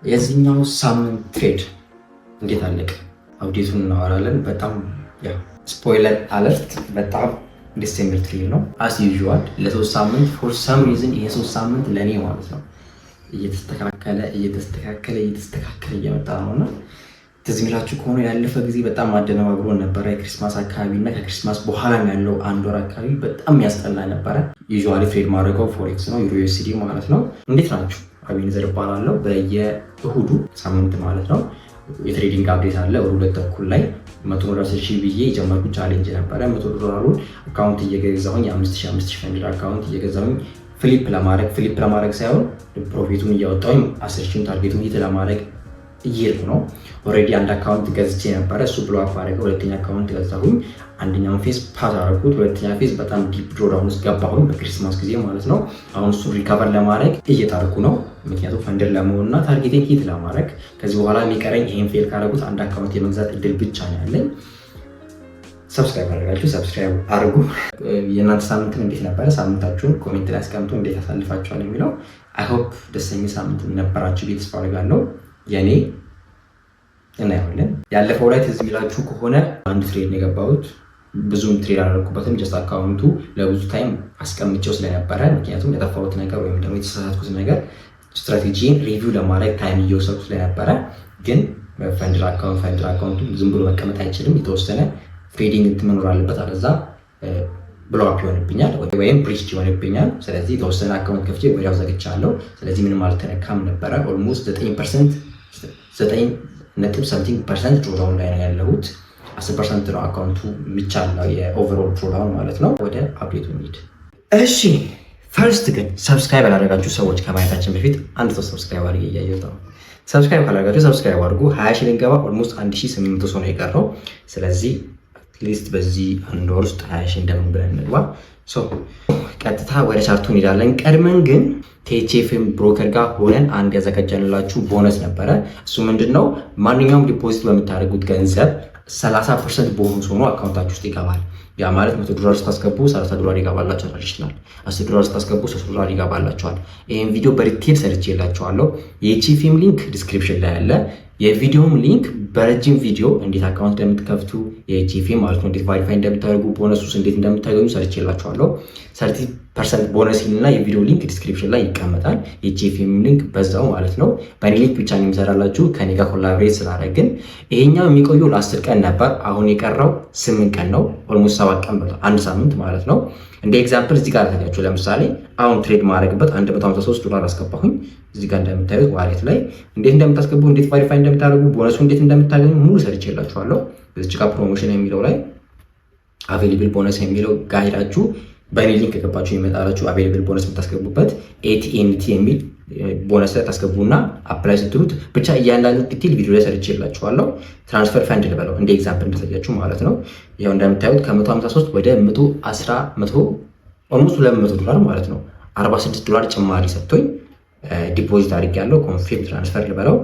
የዚህኛው ሳምንት ትሬድ እንዴት አለቀ? አብዴቱን እናወራለን። በጣም ስፖይለር አለርት፣ በጣም ደስ የሚል ትሬድ ነው። አስ ዩዥዋል ለሶስት ሳምንት ፎር ሰም ሪዝን ይሄ ሶስት ሳምንት ለእኔ ማለት ነው እየተስተካከለ እየመጣ ነው እና ትዝ የሚላችሁ ከሆነ ያለፈ ጊዜ በጣም አደነባብሮን ነበረ። የክሪስማስ አካባቢ እና ከክሪስማስ በኋላም ያለው አንድ ወር አካባቢ በጣም ያስጠላ ነበረ። ዩዥዋሊ ትሬድ ማድረገው ፎሬክስ ነው፣ ዩሮ ዩኤስዲ ማለት ነው። እንዴት ናችሁ? አቤኔዘር እባላለሁ። በየእሁዱ ሳምንት ማለት ነው የትሬዲንግ አፕዴት አለ። ሁለት ተኩል ላይ $100,000 ብዬ የጀመርኩት ቻሌንጅ ነበረ። $100 አካውንት እየገዛሁኝ የ5,000 ፈንድ አካውንት እየገዛሁኝ ፍሊፕ ለማድረግ ሳይሆን ፕሮፊቱን እያወጣሁኝ 10,000 ታርጌቱን ሂት ለማድረግ እየሄድኩ ነው። ኦልሬዲ አንድ አካውንት ገዝቼ ነበረ፣ እሱ ብሎ አደረገ። ሁለተኛ አካውንት ገዛሁኝ፣ አንደኛውን ፌዝ ፓስ አደረኩት። ሁለተኛ ፌዝ በጣም ዲፕ ድሮዳውን ውስጥ ገባሁኝ በክሪስማስ ጊዜ ማለት ነው። አሁን እሱ ሪካቨር ለማድረግ እየጣርኩ ነው፣ ምክንያቱም ፈንድር ለመሆን እና ታርጌቴን ሂት ለማድረግ። ከዚህ በኋላ የሚቀረኝ ይሄን ፌል ካደረጉት አንድ አካውንት የመግዛት እድል ብቻ ነው ያለኝ። ሰብስክራይብ አድርጋችሁ ሰብስክራይብ አድርጉ። የእናንተ ሳምንትን እንዴት ነበረ? ሳምንታችሁን ኮሜንት ላይ አስቀምጡ፣ እንዴት ያሳልፋችኋል የሚለው። አይ ሆፕ ደስተኛ ሳምንት ነበራችሁ ቤት ተስፋ አደርጋለሁ። የኔ እናየዋለን። ያለፈው ላይ ትዝ የሚላችሁ ከሆነ አንድ ትሬድ ነው የገባሁት። ብዙም ትሬድ አላደረኩበትም። ጀስት አካውንቱ ለብዙ ታይም አስቀምጬው ስለነበረ ምክንያቱም የጠፋሁት ነገር ወይም ደግሞ የተሳሳትኩት ነገር ስትራቴጂን ሪቪው ለማድረግ ታይም እየወሰድኩ ስለነበረ፣ ግን ፈንድር አካውንቱ ዝም ብሎ መቀመጥ አይችልም። የተወሰነ ትሬዲንግ መኖር አለበት፣ አለዛ ብሎክ ይሆንብኛል ወይም ብሪጅ ይሆንብኛል። ስለዚህ የተወሰነ አካውንት ከፍቼ ወዲያው ዘግቻለሁ። ስለዚህ ምንም አልተነካም ነበረ። ኦልሞስት 9.7% ድሮዳውን ላይ ነው ያለሁት። 10% ነው አካውንቱ ብቻ ነው የኦቨርኦል ድሮዳውን ማለት ነው። ወደ አፕዴቱ እንሂድ። እሺ ፈርስት ግን ሰብስክራይብ ያላደረጋችሁ ሰዎች ከማየታችን በፊት አንድ ሰው ሰብስክራይብ አድርጌ እያየሁት ነው። ሰብስክራይብ ካላደረጋችሁ ሰብስክራይብ አድርጉ። 20 ሺህ ልንገባ ኦልሞስት 1800 ሰው ነው የቀረው። ስለዚህ አትሊስት በዚህ አንድ ወር ውስጥ 20 ሺህ እንደምን ብለን እንግባ። ቀጥታ ወደ ቻርቱ እንሄዳለን። ቀድመን ግን ቲኤችኤፍኤም ብሮከር ጋር ሆነን አንድ ያዘጋጀንላችሁ ቦነስ ነበረ። እሱ ምንድን ነው? ማንኛውም ዲፖዚት በምታደርጉት ገንዘብ 30% ቦነስ ሆኖ አካውንታችሁ ውስጥ ይገባል። ያ ማለት $100 ስታስገቡ $30 ይገባላችኋል ይችላል። $10 ስታስገቡ $3 ይገባላችኋል። ይህን ቪዲዮ በዲቴል ሰርቼላችኋለሁ። የቲኤችኤፍኤም ሊንክ ዲስክሪፕሽን ላይ አለ። የቪዲዮም ሊንክ በረጅም ቪዲዮ እንዴት አካውንት እንደምትከፍቱ የቲኤችኤፍኤም ማለት ነው እንዴት ቫሪፋይ እንደምታደርጉ ቦነሱስ እንዴት እንደምታገኙ ሰርቼላችኋለሁ። 30% ቦነስ እና የቪዲዮ ሊንክ ዲስክሪፕሽን ላይ ይቀመጣል። የቲኤችኤፍኤም ሊንክ በዛው ማለት ነው። በእኔ ሊንክ ብቻ ነው የሚሰራላችሁ ከኔ ጋር ኮላቦሬት ስላደረግን። ይሄኛው የሚቆየው ለ10 ቀን ነበር። አሁን የቀረው 8 ቀን ነው። ኦልሞስት 7 ቀን አንድ ሳምንት ማለት ነው። እንደ ኤግዛምፕል እዚህ ጋር ታያችሁ። ለምሳሌ አሁን ትሬድ ማድረግበት $153 አስገባሁኝ። እዚህ ጋር እንደምታዩት ዋሌት ላይ እንዴት እንደምታስገቡ እንዴት ቫሪፋይ እንደምታደርጉ ቦነሱ እንዴት እንደምታገኙ ሙሉ ሰርቼላችኋለሁ። እዚህ ጋር ፕሮሞሽን የሚለው ላይ አቬሌብል ቦነስ የሚለው ጋር ሄዳችሁ በእኔ ሊንክ ከገባችሁ ይመጣላችሁ። አቬሌብል ቦነስ የምታስገቡበት ኤቲኤንቲ የሚል ቦነስ ላይ ታስገቡና አፕላይ ስትሉት ብቻ እያንዳንዱ ዲቴል ቪዲዮ ላይ ሰርቼላችኋለሁ። ትራንስፈር ፈንድ ልበለው እንደ ኤግዛምፕል እንዳሳያችሁ ማለት ነው። ይኸው እንደምታዩት ከ153 ወደ 110 ኦልሞስት $200 ማለት ነው። $46 ጭማሪ ሰጥቶኝ ዲፖዚት አድርጌያለሁ። ኮንፊርም ትራንስፈር ልበለው።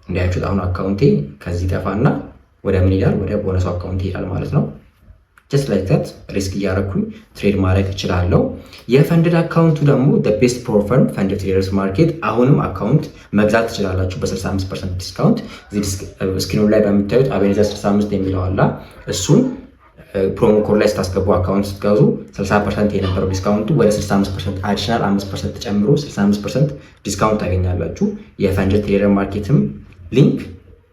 እንዳያችሁት አሁን አካውንቴ ከዚህ ጠፋና ወደ ምን ይላል? ወደ ቦነሱ አካውንቴ ይላል ማለት ነው። ጀስት ላይክ ዛት ሪስክ እያደረኩኝ ትሬድ ማድረግ እችላለሁ። የፈንድድ አካውንቱ ደግሞ ቤስት ፕሮፈርም ፈንድ ትሬደርስ ማርኬት አሁንም አካውንት መግዛት ትችላላችሁ በ65% ዲስካውንት። ስክሪኑ ላይ በምታዩት አቤኔዘር 65 የሚለው አላ እሱን ፕሮሞ ኮድ ላይ ስታስገቡ አካውንት ስትገዙ 60% የነበረው ዲስካውንቱ ወደ 65% አዲሽናል 5% ተጨምሮ 65% ዲስካውንት ታገኛላችሁ። የፈንድድ ትሬደር ማርኬትም ሊንክ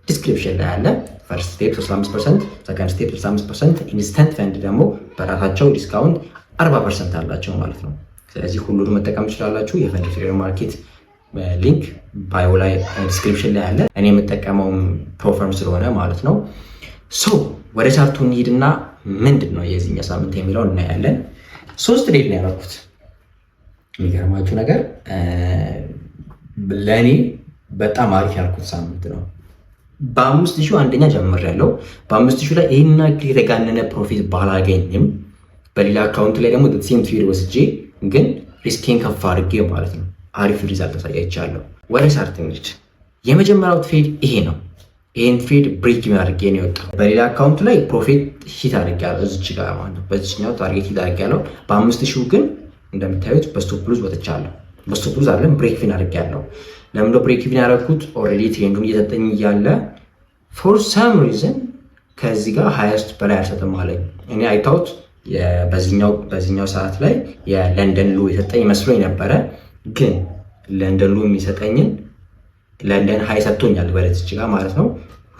ዲስክሪፕሽን ላይ አለ። ፈርስት ስቴፕ 35%፣ ሰከንድ ስቴፕ 65%፣ ኢንስተንት ፈንድ ደግሞ በራሳቸው ዲስካውንት 40% አላቸው ማለት ነው። ስለዚህ ሁሉንም መጠቀም ትችላላችሁ። የፈንድ ትሬደር ማርኬት ሊንክ ባዮ ላይ ዲስክሪፕሽን ላይ አለ። እኔ የምጠቀመው ፕሮፈርም ስለሆነ ማለት ነው። ሶ ወደ ቻርቱ እንሂድና ምንድን ነው የዚህኛው ሳምንት የሚለውን እናያለን። 3 ትሬድ ነው ያደረኩት። የሚገርማችሁ ነገር ለእኔ በጣም አሪፍ ያልኩት ሳምንት ነው። በ5,000 አንደኛ ጀምሬያለሁ። በ5,000 ላይ ይህን ያክል የተጋነነ ፕሮፊት ባላገኝም በሌላ አካውንት ላይ ደግሞ ሴም ትሬድ ወስጄ ግን ሪስኬን ከፍ አድርጌ ማለት ነው አሪፍ ሪዛልት አሳያችኋለሁ። ወደ ቻርት እንሂድ። የመጀመሪያው ትሬድ ይሄ ነው። ይህን ትሬድ ብሬክ አድርጌ ነው የወጣው። በሌላ አካውንት ላይ ፕሮፊት ሂት አድርጌያለሁ። እዚች ጋር ማለት ነው በዚችኛው ታርጌት ሂት አድርጌያለሁ። በ5,000 ግን እንደምታዩት በስቶፕ ሉዝ ወጥቻለሁ። በስቶፕ ሉዝ አይደለም ብሬክ አድርጌያለሁ። ለምንድነው ብሬክ ኢቭን ያደረኩት? ኦልሬዲ ትሬንዱን እየሰጠኝ እያለ ፎር ሳም ሪዝን ከዚህ ጋር ሃይስት በላይ አልሰጥም አለኝ። እኔ አይታውት በዚህኛው ሰዓት ላይ የለንደን ሎ የሰጠኝ መስሎኝ ነበረ፣ ግን ለንደን ሎ የሚሰጠኝን ለንደን ሃይ ሰጥቶኛል በለዚች ጋር ማለት ነው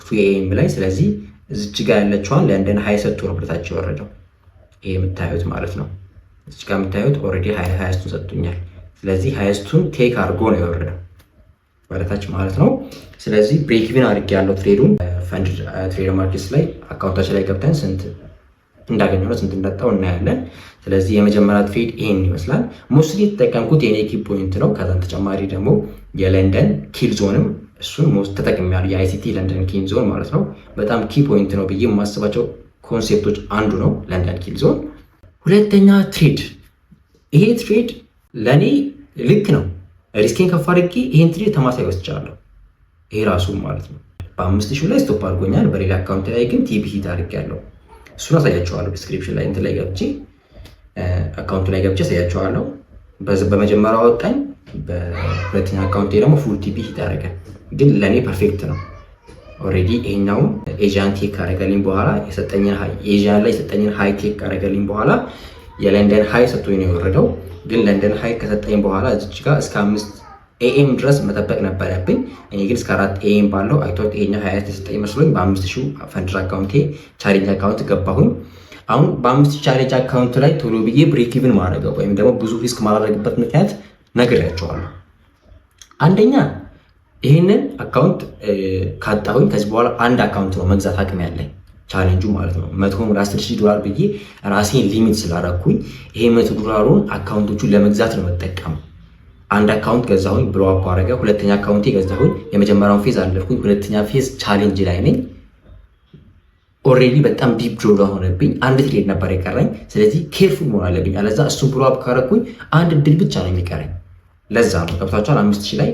2 AM ላይ። ስለዚህ እዚች ጋር ያለችዋን ለንደን ሃይ ሰጥቶ ነው ብለታች የወረደው። ይሄ የምታዩት ማለት ነው እዚች ጋር የምታዩት ኦልሬዲ ሃይስቱን ሰጥቶኛል። ስለዚህ ሃይስቱን ቴክ አድርጎ ነው የወረደው በለታች ማለት ነው። ስለዚህ ብሬክ ኢቭን አድርጌ ያለው ትሬዱን ፈንድ ትሬደር ማርኬትስ ላይ አካውንታችን ላይ ገብተን ስንት እንዳገኘው ስንት እንዳጣው እናያለን። ስለዚህ የመጀመሪያ ትሬድ ይሄን ይመስላል። ሞስትሊ የተጠቀምኩት የኔ ኪ ፖይንት ነው። ከዛም ተጨማሪ ደግሞ የለንደን ኪል ዞንም እሱን ሞስት ተጠቅሜያለሁ። የአይሲቲ ለንደን ኪል ዞን ማለት ነው። በጣም ኪ ፖይንት ነው ብዬ የማስባቸው ኮንሴፕቶች አንዱ ነው ለንደን ኪል ዞን። ሁለተኛ ትሬድ፣ ይሄ ትሬድ ለእኔ ልክ ነው። ሪስኬን ከፍ አድርጌ ይሄን ትሬድ ተማሳይ ወስጃለሁ። ይሄ ራሱ ማለት ነው በ5000 ላይ ስቶፕ አድርጎኛል። በሌላ አካውንት ላይ ግን ቲቢ ሂት አድርጌያለሁ። እሱን አሳያቸዋለሁ። ዲስክሪፕሽን ላይ እንትን ላይ ገብቼ አካውንቱ ላይ ገብቼ አሳያቸዋለሁ። በመጀመሪያው ወጣኝ፣ በሁለተኛ አካውንት ደግሞ ፉል ቲቢ ሂት አደረገ። ግን ለእኔ ፐርፌክት ነው። ኦልሬዲ ይሄኛውም ኤዥያን ቴክ ካደረገልኝ በኋላ ኤዥያን ላይ የሰጠኝን ሃይ ቴክ ካደረገልኝ በኋላ የለንደን ሃይ ሰጥቶኝ ነው የወረደው። ግን ለንደን ሃይ ከሰጠኝ በኋላ እዚች ጋር እስከ 5 AM ድረስ መጠበቅ ነበረብኝ። እኔ ግን እስከ 4 AM ባለው አይቶት ይሄኛው 20 የሰጠኝ መስሎኝ በ5000 ፈንድር አካውንቴ ቻሌንጅ አካውንት ገባሁኝ። አሁን በ5000 ቻሌንጅ አካውንት ላይ ቶሎ ብዬ ብሬክ ኢቭን ማድረገው ወይም ደግሞ ብዙ ሪስክ ማላደርግበት ምክንያት ነግሬያቸዋለሁ። አንደኛ ይህንን አካውንት ካጣሁኝ ከዚህ በኋላ አንድ አካውንት ነው መግዛት አቅም ያለኝ ቻሌንጁ ማለት ነው። $110,000 ብዬ ራሴን ሊሚት ስላደረኩኝ ይሄ $100 አካውንቶቹን ለመግዛት ነው መጠቀም። አንድ አካውንት ገዛሁኝ፣ ብሎ አፕ አደረገ። ሁለተኛ አካውንቴ ገዛሁኝ፣ የመጀመሪያውን ፌዝ አለፍኩኝ። ሁለተኛ ፌዝ ቻሌንጅ ላይ ነኝ። ኦልሬዲ በጣም ዲፕ ድሮ ሆነብኝ። አንድ ትሬድ ነበር የቀረኝ። ስለዚህ ኬርፉል መሆን አለብኝ፣ አለዛ እሱን ብሎ አፕ ካረኩኝ አንድ እድል ብቻ ነው የሚቀረኝ። ለዛ ነው ገብቷቸዋል። 5000 ላይ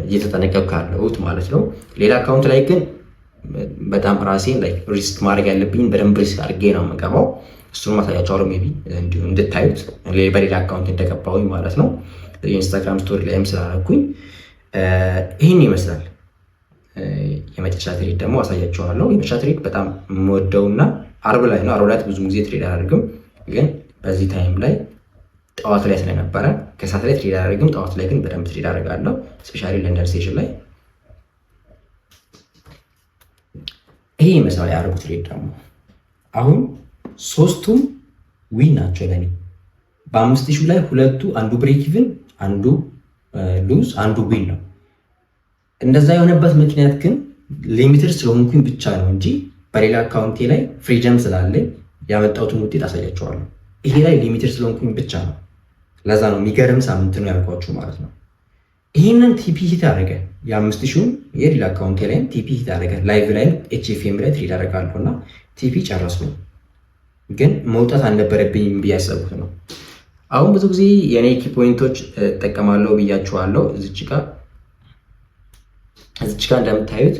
እየተጠነቀቅኩ ያለሁት ማለት ነው። ሌላ አካውንት ላይ ግን በጣም ራሴን ላይ ሪስክ ማድረግ ያለብኝ በደንብ ሪስክ አድርጌ ነው የምገባው። እሱን ማሳያቸዋለሁ ሜይ ቢ እንዲሁ እንድታዩት በሌላ አካውንት እንደገባሁኝ ማለት ነው። የኢንስታግራም ስቶሪ ላይም ስላደረኩኝ ይህን ይመስላል። የመጨረሻ ትሬድ ደግሞ አሳያቸዋለሁ። የመጨረሻ ትሬድ በጣም የምወደውና አርብ ላይ ነው። አርብ ላይ ብዙ ጊዜ ትሬድ አላደርግም፣ ግን በዚህ ታይም ላይ ጠዋት ላይ ስለነበረ ከሰዓት ላይ ትሬድ አላደርግም። ጠዋት ላይ ግን በደንብ ትሬድ አደርጋለሁ። ስፔሻሊ ለንደን ሴሽን ላይ ይሄ ይመስላል የአርብ ትሬድ ደግሞ። አሁን ሶስቱም ዊን ናቸው ለኔ። በ5000 ላይ ሁለቱ አንዱ ብሬክ ኢቭን፣ አንዱ ሉዝ፣ አንዱ ዊን ነው። እንደዛ የሆነበት ምክንያት ግን ሊሚትድ ስለሆንኩኝ ብቻ ነው እንጂ በሌላ አካውንቴ ላይ ፍሪደም ስላለኝ ያመጣሁትን ውጤት አሳያቸዋለሁ። ይሄ ላይ ሊሚትድ ስለሆንኩኝ ብቻ ነው። ለዛ ነው የሚገርም ሳምንት ነው ያልኳችሁ ማለት ነው። ይህንን ቲፒ ሂት አደረገ። የ5000 የሌላ አካውንቴ ላይም ቲፒ ሂት አደረገ። ላይቭ ላይም HFM ላይ ትሬድ አደርጋለሁ እና ቲፒ ጨረስኩ። ግን መውጣት አልነበረብኝም ብዬ ያሰብኩት ነው። አሁን ብዙ ጊዜ የኔ ኪ ፖይንቶች እጠቀማለሁ ብያችኋለሁ። እዚች ጋር እንደምታዩት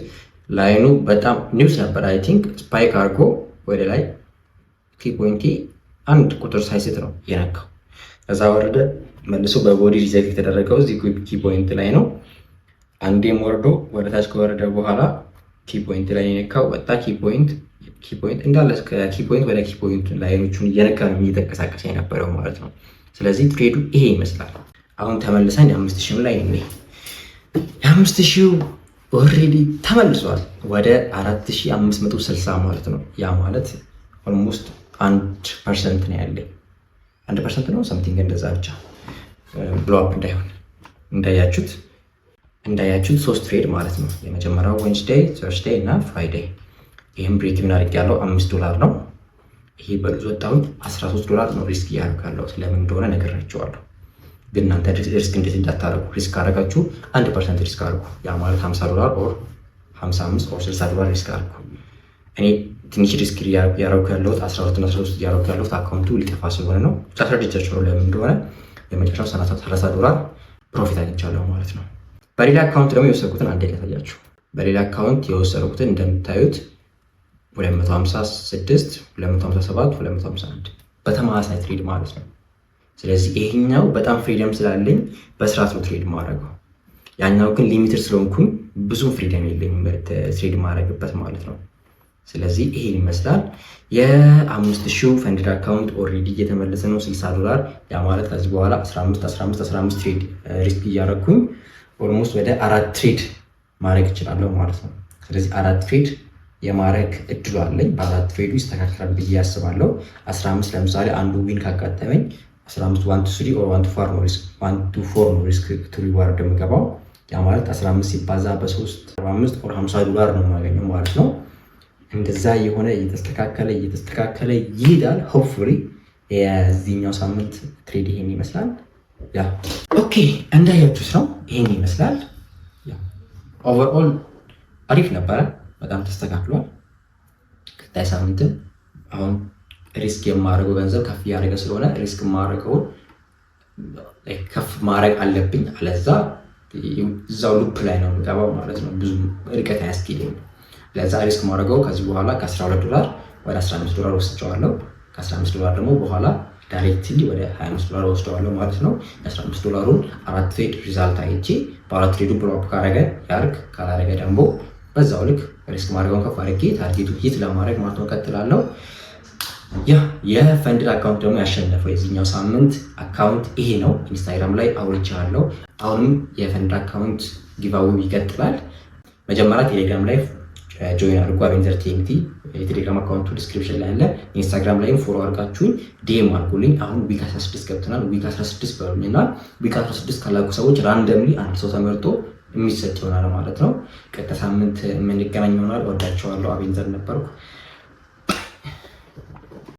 ላይኑ በጣም ኒውስ ነበር። አይ ቲንክ ስፓይክ አድርጎ ወደ ላይ ኪ ፖይንቴ አንድ ቁጥር ሳይስት ነው የነካው። ከዛ ወረደ መልሶ በቦዲ ሪጀክት የተደረገው እዚህ ኪ ፖይንት ላይ ነው። አንዴም ወርዶ ወደ ታች ከወረደ በኋላ ኪ ፖይንት ላይ የነካው ወጣ። ኪ ፖይንት እንዳለ ከኪ ፖይንት ወደ ኪ ፖይንት ላይኖቹን እየነካ ነው እየተንቀሳቀሰ የነበረው ማለት ነው። ስለዚህ ትሬዱ ይሄ ይመስላል። አሁን ተመልሰን የ5000 ላይ ነው። የ5000 ኦልሬዲ ተመልሷል ወደ 4560 ማለት ነው። ያ ማለት ኦልሞስት 1% ነው ያለኝ። 1% ነው ሰምቲንግ እንደዛ ብቻ ብሎ አፕ እንዳይሆን እንዳያችሁት 3 ትሬድ ማለት ነው። የመጀመሪያው ዌንስዴይ፣ ተርስዴይ እና ፍራይዴይ። ይህም ብሬክ ኢቭን አድርጌያለሁ $5 ነው። ይሄ በሉዝ ወጣሁኝ $13 ነው ሪስክ እያደረኩ ያለሁት። ለምን እንደሆነ ነግራችኋለሁ። ግን እናንተ ሪስክ እንዴት እንዳታደርጉ፣ ሪስክ አደረጋችሁ 1% ሪስክ አድርጉ። ያ ማለት $50 ኦር 55 ኦር $60 ሪስክ አድርጉ። እኔ ትንሽ ሪስክ እያደረኩ ያለሁት 13 እያደረኩ ያለሁት አካውንቱ ሊጠፋ ስለሆነ ነው። ጨርሻችሁ ነው ለምን እንደሆነ። የመጨረሻው $30 ፕሮፊት አግኝቻለሁ ማለት ነው። በሌላ አካውንት ደግሞ የወሰድኩትን አንዴ ላሳያችሁ። በሌላ አካውንት የወሰድኩትን እንደምታዩት 256፣ 257፣ 251 በተመሳሳይ ትሬድ ማለት ነው። ስለዚህ ይሄኛው በጣም ፍሪደም ስላለኝ በስርዓት ነው ትሬድ ማድረገው። ያኛው ግን ሊሚትድ ስለሆንኩኝ ብዙ ፍሪደም የለኝም ትሬድ ማድረግበት ማለት ነው። ስለዚህ ይሄን ይመስላል። የ5000 ፈንድድ አካውንት ኦልሬዲ እየተመለሰ ነው $60። ያ ማለት ከዚህ በኋላ 15 ትሬድ ሪስክ እያደረኩኝ ኦልሞስት ወደ 4 ትሬድ ማድረግ እችላለሁ ማለት ነው። ስለዚህ 4 ትሬድ የማድረግ እድሉ አለኝ። በ4 ትሬዱ ይስተካከላል ብዬ ያስባለሁ። 15 ለምሳሌ አንዱ ዊን ካጋጠመኝ 15 1 to 3 or 1 to 4 ነው ሪስክ ቱ ሪዋርድ የምገባው። ያ ማለት 15 ሲባዛ በ3 45 or $50 ነው የማገኘው ማለት ነው። እንደዛ የሆነ እየተስተካከለ ይሄዳል። ሆፕፉሊ የዚህኛው ሳምንት ትሬድ ይሄን ይመስላል። ያ ኦኬ፣ እንዳያችሁት ነው ይሄን ይመስላል። ያ ኦቨርኦል አሪፍ ነበረ፣ በጣም ተስተካክሏል። ቀጣይ ሳምንትም አሁን ሪስክ የማደርገው ገንዘብ ከፍ እያደረገ ስለሆነ ሪስክ የማደርገውን ከፍ ማድረግ አለብኝ፣ አለዛ እዛው ሉፕ ላይ ነው የምገባው ማለት ነው። ብዙ ርቀት አያስኬደኝም። ለዛ ሪስክ ማድረገው ከዚህ በኋላ $12 ወደ $15 ወስደዋለሁ። $15 ደግሞ በኋላ ዳይሬክትሊ ወደ $25 ወስደዋለሁ ማለት ነው። $15ን 4 ትሬድ ሪዛልት አይቼ በ4 ትሬዱ ብሎፕ ካረገ ያርግ፣ ካላረገ ደግሞ በዛው ልክ ሪስክ ማድረገውን ከፍ አድርጌ ታርጌቱ ሂት ለማድረግ ማለት ነው ቀጥላለሁ። ያ የፈንድድ አካውንት ደግሞ ያሸነፈው የዚህኛው ሳምንት አካውንት ይሄ ነው። ኢንስታግራም ላይ አውርቻለሁ። አሁንም የፈንድድ አካውንት ጊቫዌው ይቀጥላል። መጀመሪያ ቴሌግራም ላይ ጆይን አድርጉ። አቬንዘር ቲኤንቲ የቴሌግራም አካውንቱ ዲስክሪፕሽን ላይ አለ። ኢንስታግራም ላይም ፎሎ አድርጋችሁኝ ዲኤም አድርጉልኝ። አሁን ዊክ 16 ገብተናል። ዊክ 16 በሉኝ እና ዊክ 16 ካላቁ ሰዎች ራንደምሊ አንድ ሰው ተመርጦ የሚሰጥ ይሆናል ማለት ነው። ቀጣይ ሳምንት የምንገናኝ ይሆናል። ወዳቸዋለሁ። አቬንዘር ነበርኩ።